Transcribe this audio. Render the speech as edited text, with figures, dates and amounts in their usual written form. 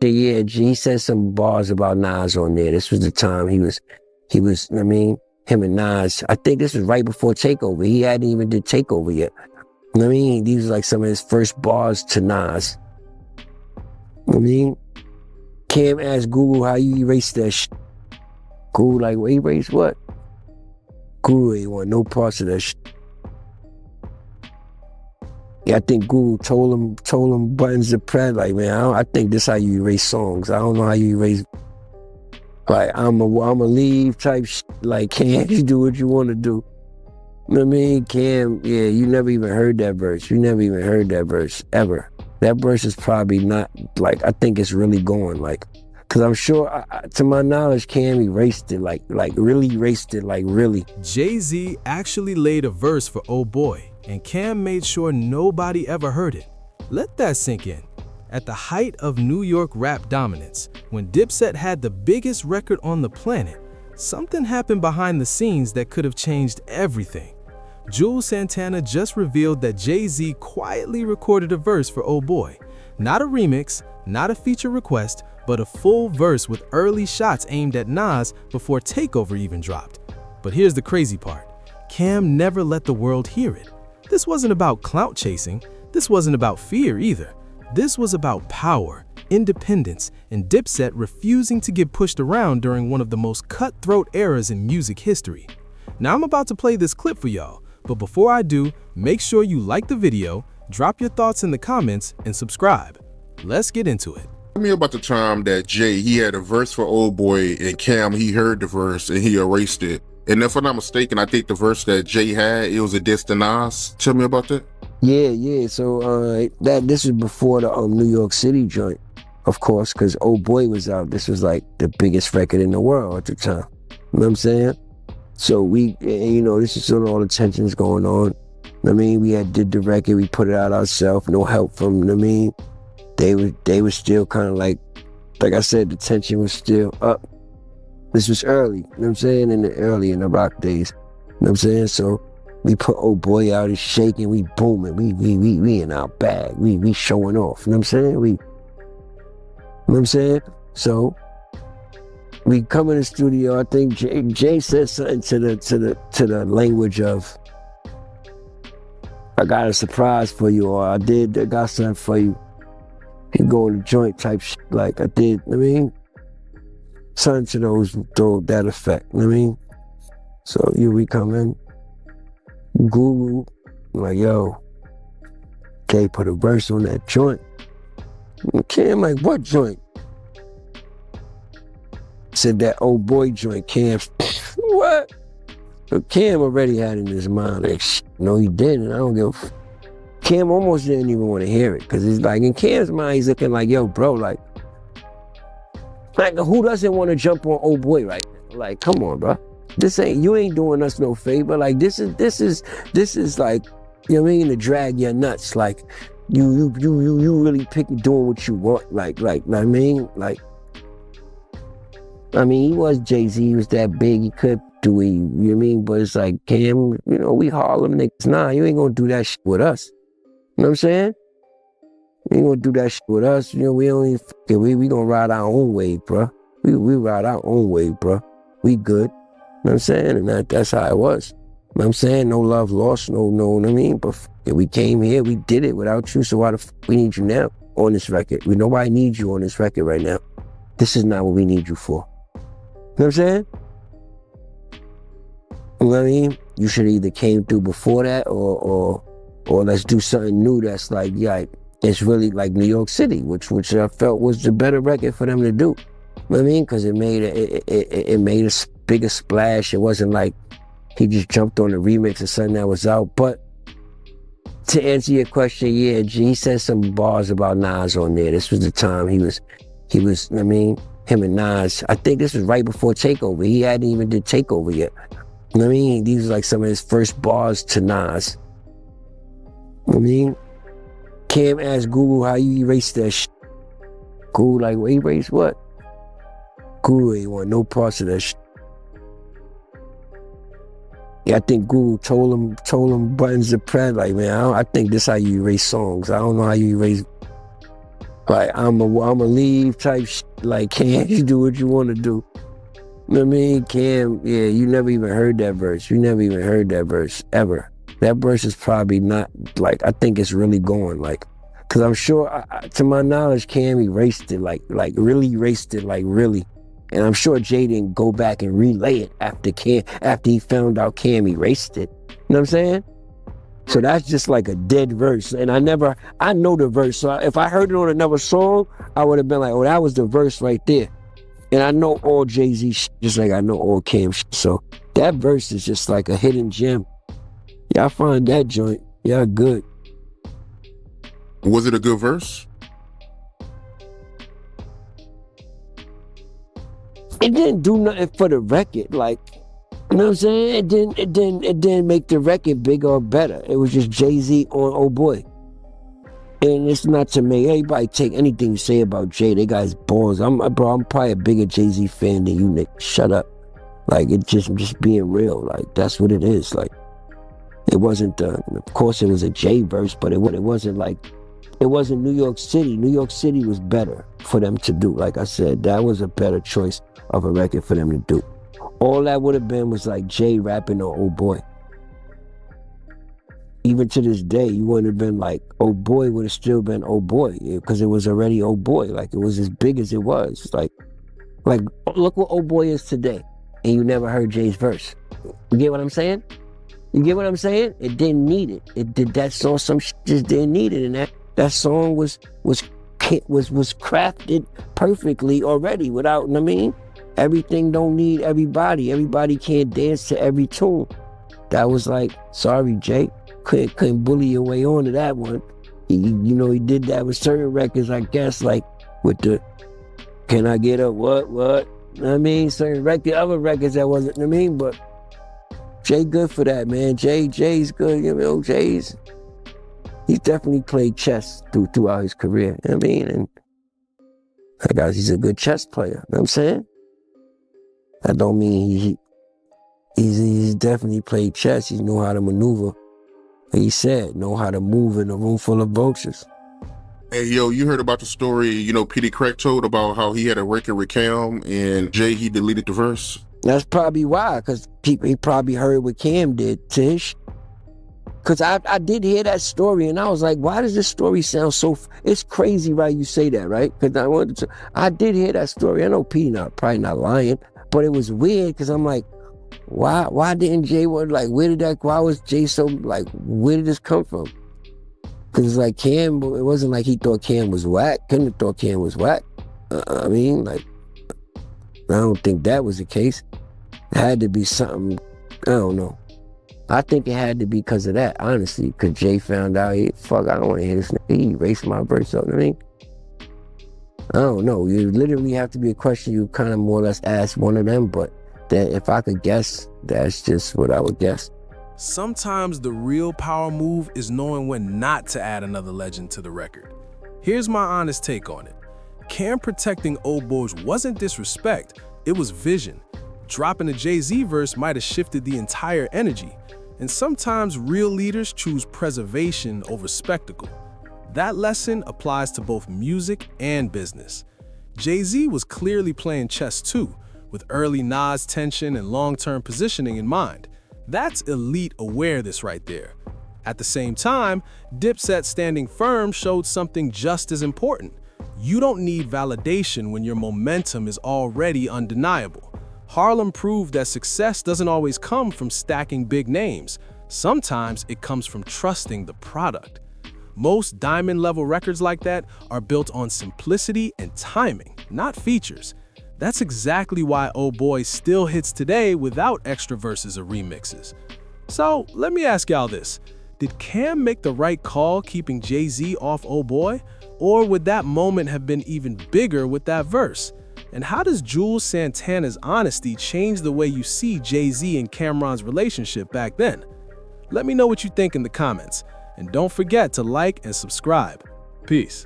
Yeah, he said some bars about Nas on there. This was the time he was, I mean, him and Nas. I think this was right before Takeover. He hadn't even did Takeover yet. I mean, these were like some of his first bars to Nas. I mean, Cam asked Google how you erase that shit. Google like, well, erase what? Google ain't want no parts of that shit. Yeah, I think Google told him buttons to press. Like, man, I think this how you erase songs. I don't know how you erase. Like, I'm a leave type shit. Like, Cam, you do what you want to do. You know what I mean? Cam, yeah, you never even heard that verse. You never even heard that verse, ever. That verse is probably not, like, I think it's really going, like, because I'm sure, to my knowledge, Cam erased it, like really erased it, like, really. Jay-Z actually laid a verse for Oh Boy, and Cam made sure nobody ever heard it. Let that sink in. At the height of New York rap dominance, when Dipset had the biggest record on the planet, something happened behind the scenes that could have changed everything. Juelz Santana just revealed that Jay-Z quietly recorded a verse for Oh Boy. Not a remix, not a feature request, but a full verse with early shots aimed at Nas before Takeover even dropped. But here's the crazy part. Cam never let the world hear it. This wasn't about clout chasing. This wasn't about fear either. This was about power, independence, and Dipset refusing to get pushed around during one of the most cutthroat eras in music history. Now I'm about to play this clip for y'all, but before I do, make sure you like the video, drop your thoughts in the comments, and subscribe. Let's get into it. Tell me about the time that Jay, he had a verse for Oh Boy, and Cam, he heard the verse and he erased it. And if I'm not mistaken, I think the verse that Jay had, it was a diss to Nas. Tell me about that. Yeah. So this was before the New York City joint, of course, because Oh Boy was out. This was like the biggest record in the world at the time. You know what I'm saying? So this is when all the tensions going on. I mean, we did the record, we put it out ourselves, no help from, I mean, they were still kind of like I said, the tension was still up. This was early, you know what I'm saying, in the rock days. You know what I'm saying? So we put Oh Boy out, it's shaking, we booming, we in our bag, we showing off, you know what I'm saying? You know what I'm saying? So we come in the studio. I think Jay said something to the language of, I got a surprise for you, or I got something for you. You go in the joint type shit, like I did. I mean, something to that effect. I mean, so we come in, Google, like, yo, Jay put a verse on that joint. Cam, like, what joint? Said that Oh Boy joint. Cam, what? But Cam already had in his mind, like, no, he didn't. I don't give a Cam almost didn't even want to hear it, because it's like, in Cam's mind, he's looking like, yo, bro, like who doesn't want to jump on Oh Boy right now? Like, come on, bro. You ain't doing us no favor. Like, this is like, you know what I mean, to drag your nuts. Like, you really doing what you want. Like, I mean, he was Jay-Z, he was that big, he could do it, you know what I mean? But it's like, Cam, we Harlem niggas. Nah, you ain't gonna do that shit with us. You know what I'm saying? You ain't gonna do that shit with us. We don't even we gonna ride our own wave, bro. We ride our own wave, bro. We good. You know what I'm saying? And that's how it was. You know what I'm saying? No love lost, no, what I mean? But we came here, we did it without you, so why the we need you now on this record? Nobody needs you on this record right now. This is not what we need you for. You know what I'm saying? You know what I mean? You should either came through before that or let's do something new that's like, yeah, it's really like New York City, which I felt was the better record for them to do. You know what I mean? Because it made a bigger splash. It wasn't like he just jumped on a remix of something that was out. But to answer your question, yeah, he said some bars about Nas on there. This was the time he was, I mean, him and Nas. I think this was right before Takeover. He hadn't even did Takeover yet. You know what I mean? These were like some of his first bars to Nas. You know what I mean? Cam asked Google how you erase that shit. Google like, well, erase what? Google ain't want no parts of that shit. Yeah, I think Google told him buttons to press. Like, man, I think this how you erase songs. I don't know how you erase. Like, I'm a leave type like, Cam, you do what you want to do. You know what I mean? Cam, yeah, you never even heard that verse. You never even heard that verse, ever. That verse is probably not, like, I think it's really going, like, because I'm sure, to my knowledge, Cam erased it, like really erased it, like, really. And I'm sure Jay didn't go back and relay it after he found out Cam erased it. You know what I'm saying? So that's just like a dead verse. And I know the verse. So if I heard it on another song, I would have been like, oh, that was the verse right there. And I know all Jay-Z shit, just like I know all Cam shit. So that verse is just like a hidden gem. Y'all find that joint. Y'all good. Was it a good verse? It didn't do nothing for the record. Like, you know what I'm saying? It didn't make the record bigger or better. It was just Jay-Z on Oh Boy. And it's not to make anybody take anything you say about Jay. They guys balls. I'm probably a bigger Jay-Z fan than you, Nick. Shut up. Like, it just being real. Like, that's what it is. Like, it wasn't of course it was a Jay verse, but it wasn't like, it wasn't New York City. New York City was better for them to do. Like I said, that was a better choice of a record for them to do. All that would have been was like Jay rapping on Oh Boy. Even to this day, you wouldn't have been like, Oh Boy would have still been Oh Boy, because it was already Oh Boy. Like, it was as big as it was. Like look what Oh Boy is today, and you never heard Jay's verse. You get what I'm saying? You get what I'm saying? It didn't need it. It did that song. Some shit just didn't need it, and that song was crafted perfectly already. Without, you know what I mean, everything don't need everybody. Everybody can't dance to every tune. That was like, sorry, Jay, couldn't bully your way onto that one. He did that with certain records, I guess, like with the Can I Get a What? You know what I mean? Certain other records that wasn't, you know what I mean? But Jay good for that, man. Jay's good, you know, he's definitely played chess throughout his career, you know what I mean? And I guess he's a good chess player, you know what I'm saying? That don't mean he's definitely played chess. He know how to maneuver. Like he said, know how to move in a room full of vultures. Hey, yo, you heard about the story, Petey Crack told about how he had a record with Cam and Jay, he deleted the verse? That's probably why, because he probably heard what Cam did to his. Because I did hear that story, and I was like, why does this story sound so... It's crazy, right? You say that, right? Because I did hear that story. I know Petey probably not lying, but it was weird, because I'm like, why didn't Jay... Why was Jay so... Like, where did this come from? Because it's like Cam... It wasn't like he thought Cam was whack. Couldn't have thought Cam was whack. I mean, like... I don't think that was the case. It had to be something, I don't know. I think it had to be because of that, honestly. Because Jay found out, I don't want to hear this nigga. He erased my verse, you know what I mean? I don't know. You literally have to be a question you kind of more or less ask one of them. But that if I could guess, that's just what I would guess. Sometimes the real power move is knowing when not to add another legend to the record. Here's my honest take on it. Cam protecting old boys wasn't disrespect, it was vision. Dropping a Jay-Z verse might have shifted the entire energy, and sometimes real leaders choose preservation over spectacle. That lesson applies to both music and business. Jay-Z was clearly playing chess too, with early Nas tension and long-term positioning in mind. That's elite awareness right there. At the same time, Dipset standing firm showed something just as important. You don't need validation when your momentum is already undeniable. Harlem proved that success doesn't always come from stacking big names. Sometimes it comes from trusting the product. Most diamond-level records like that are built on simplicity and timing, not features. That's exactly why Oh Boy still hits today without extra verses or remixes. So let me ask y'all this. Did Cam make the right call keeping Jay-Z off Oh Boy? Or would that moment have been even bigger with that verse? And how does Juelz Santana's honesty change the way you see Jay-Z and Cam'ron's relationship back then? Let me know what you think in the comments. And don't forget to like and subscribe. Peace.